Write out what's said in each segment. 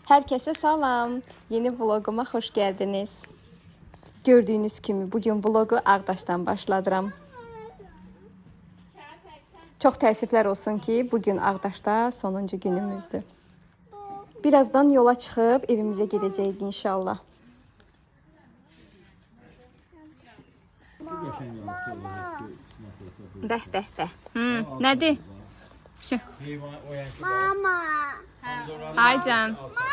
Herkese salam. Yeni vloguma hoş geldiniz. Gördüğünüz kimi bugün vlogu Ağdaş'tan başladıram. Çox təəssüflər olsun ki, bugün Ağdaş'da sonuncu günümüzdür. Birazdan yola çıxıb evimizə gedəcəyik inşallah. Bəh, bəh, bəh. Nədir? Mama. Ay can. Mama.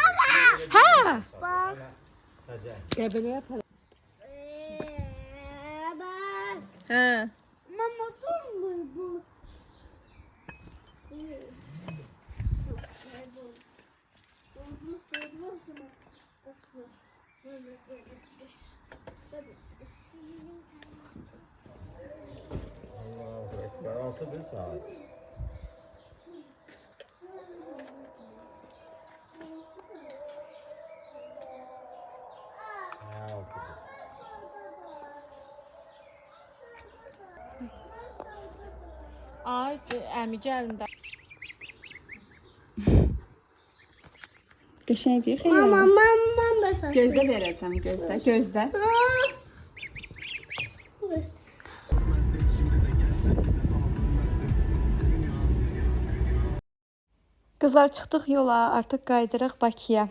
Hə. Bak. Qəbələ yapalım. Bak. Hə. Mama dur bu. Allahu Ekber, 6 bir saat. Ay, əmi gəlində. Qəşəngdir xeyr. Mama da sen. Gözdə verəcəm, gözdə, gözdə. Qızlar çıxdıq yola, artıq qayıdırıq Bakıya.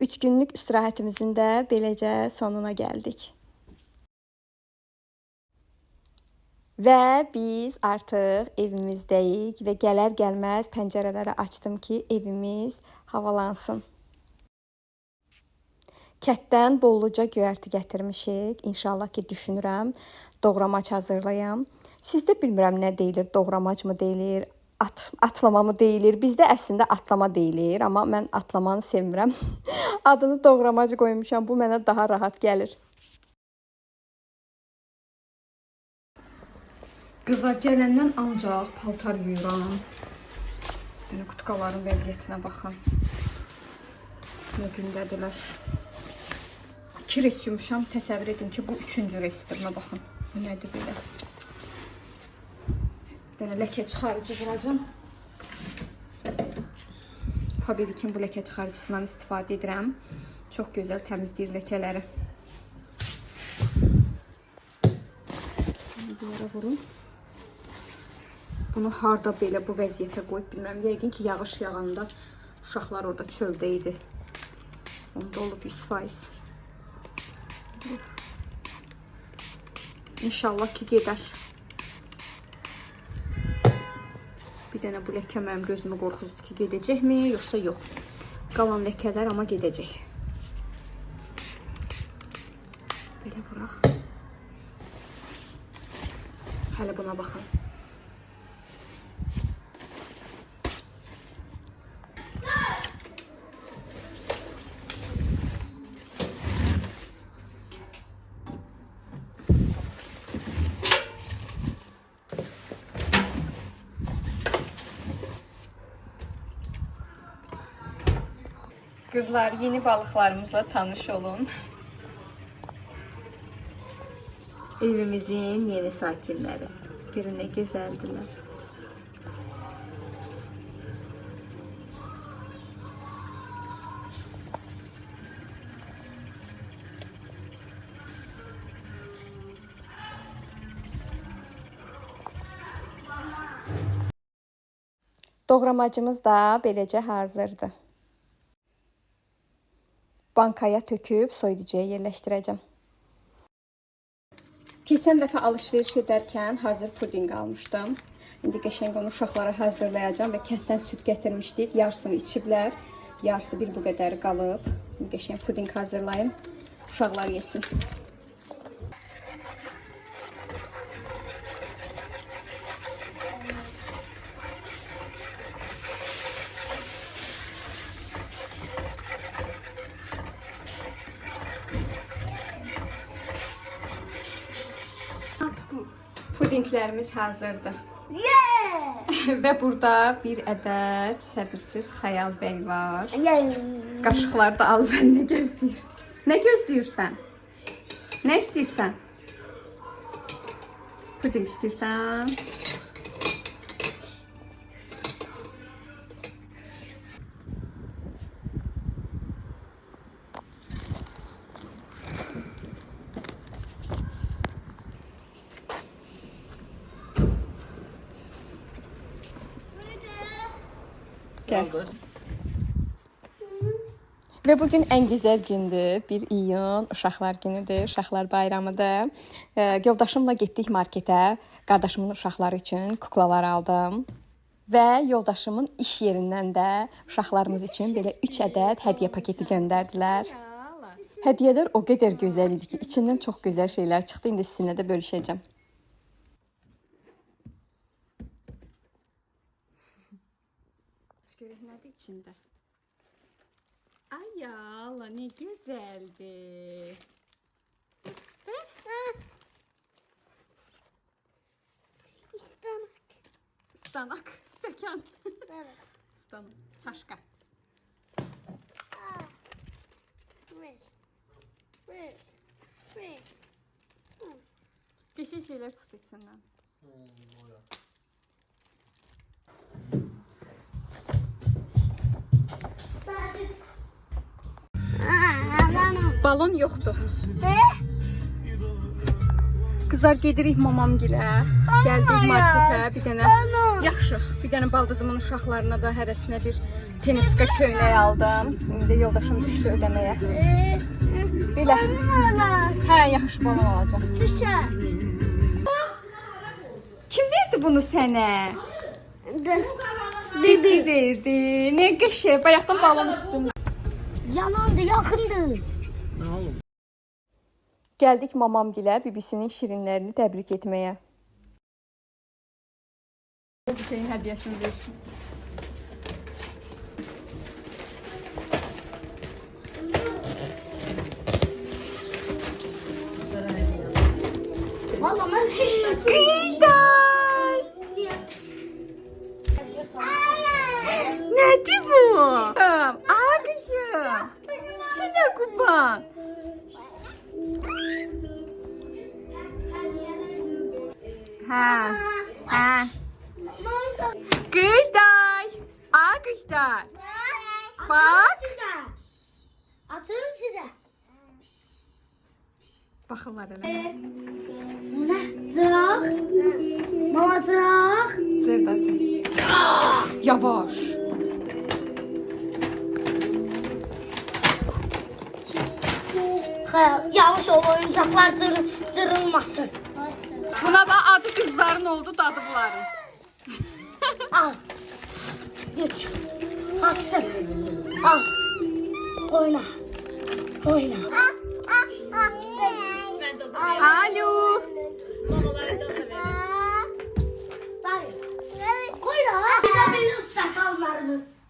3 günlük istirahətimizin də beləcə sonuna gəldik. Və biz artıq evimizdəyik və gələr-gəlməz pəncərələri açdım ki, evimiz havalansın. Kətdən bolluca göyərti gətirmişik. İnşallah ki, düşünürəm, doğramac hazırlayam. Sizdə bilmirəm nə deyilir, doğramac mı deyilir, atlama mı deyilir. Bizdə əslində atlama deyilir, amma mən atlamanı sevmirəm. Adını doğramac qoymuşam, bu mənə daha rahat gəlir. Qızlar gələndən ancaq paltar yuyuram. Yəni, qutqaların vəziyyətinə baxın. Nə gündədirlər. 2 res yumuşam. Təsəvvür edin ki, bu 3-cü resdir. Nə baxın. Bu nədir belə? Bir dənə ləkə çıxarıcı vuracam. Fabrikin bu ləkə çıxarıcısından istifadə edirəm. Çox gözəl təmizləyir ləkələri. Bir yere vurun. Bunu harda belə bu vəziyyətə qoyub bilmirəm. Yəqin ki, yağış yağanda uşaqlar orada çöldə idi. Onda olub 100%. İnşallah ki, gedər. Bir dənə bu ləkə mənim gözümü qorxuzdu ki, gedəcəkmi, yoxsa yox. Qalan ləkələr amma gedəcək. Belə vuraq. Hələ buna baxın. Kızlar, yeni balıklarımızla tanış olun. Evimizin yeni sakinleri. Görün ne güzeldiler. Doğramacımız da beləcə hazırdır. Bankaya töküb soyuducuya yerləşdirəcəm. Keçən dəfə alış-veriş edərkən hazır puding almışdım. İndi qəşəng onu uşaqlara hazırlayacağım və kənddən süd gətirmişdik. Yarısını içiblər, yarısı bir bu qədər qalıb. Qəşəng puding hazırlayın, uşaqlar yesin. Pudinglərimiz hazırdır. Yeah. Və burada bir ədəd səbirsiz Xəyal bəy var. Yeah. Qaşıqları da al, mən nə gözləyir? Nə gözləyirsən? Nə istəyirsən? Puding istəyirsən? Gəl. Və bugün ən gözəl gündür. 1 iyun uşaqlar günüdür, uşaqlar bayramıdır. Yoldaşımla getdik marketə. Qardaşımın uşaqları üçün kuklalar aldım. Və yoldaşımın iş yerindən də uşaqlarımız üçün belə 3 ədəd hədiyyə paketi göndərdilər. Hədiyyələr o qədər gözəl idi ki, içindən çox gözəl şeylər çıxdı. İndi sizinlə də bölüşəcəm. Görək nədir içində? Ay ya, Allah, ne güzeldi. Istanak, stəkan. Istanak, çaşka. Qəşəng şeylər çıxdı içindən. Balon yoxdur. Qızlar gedirik mamamgilə. Gəldik marketə, bir dənə yaxşı, bir dənə baldızımın uşaqlarına da hərəsinə bir tenniska köynək aldım. İndi yoldaşım düşdü ödəməyə. Belə. Hə, yaxşı balon alacağam. Kim verdi bunu sənə? Bibi verdi. Nə qəşəng, bayaqdan balon üstündə. Yamandı, yaxındı. Gəldik mamamgilə bibisinin şirinlərini təbrik etməyə. Bir şeyin hədiyyəsini versin. Valla mən heç nə Qızlar! Nədir bu? Aa qızım. Şuna kurban. Ha. Ha. Kızlar. Aa kızlar. Bak. Atırım sizə. Baxırlar elə. Nə? Zıraq. Mama zıraq. Zırdacı. Yavaş. Yavaş ol, oyuncaqlar cırılmasın. Buna da adı kızların oldu, dadı bunların. Al. Götür. Atsın. Al. Oyna. Oyna. Alo. Babalara can da verir. Koy da. Bir de benim sakallarımız.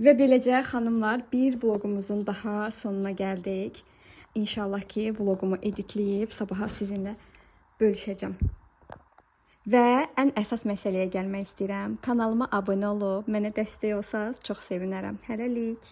Və beləcə xanımlar, bir vloqumuzun daha sonuna gəldik. İnşallah ki, vloqumu editləyib sabaha sizinlə bölüşəcəm. Və ən əsas məsələyə gəlmək istəyirəm. Kanalıma abunə olub mənə dəstək olsanız çox sevinərəm. Hələlik.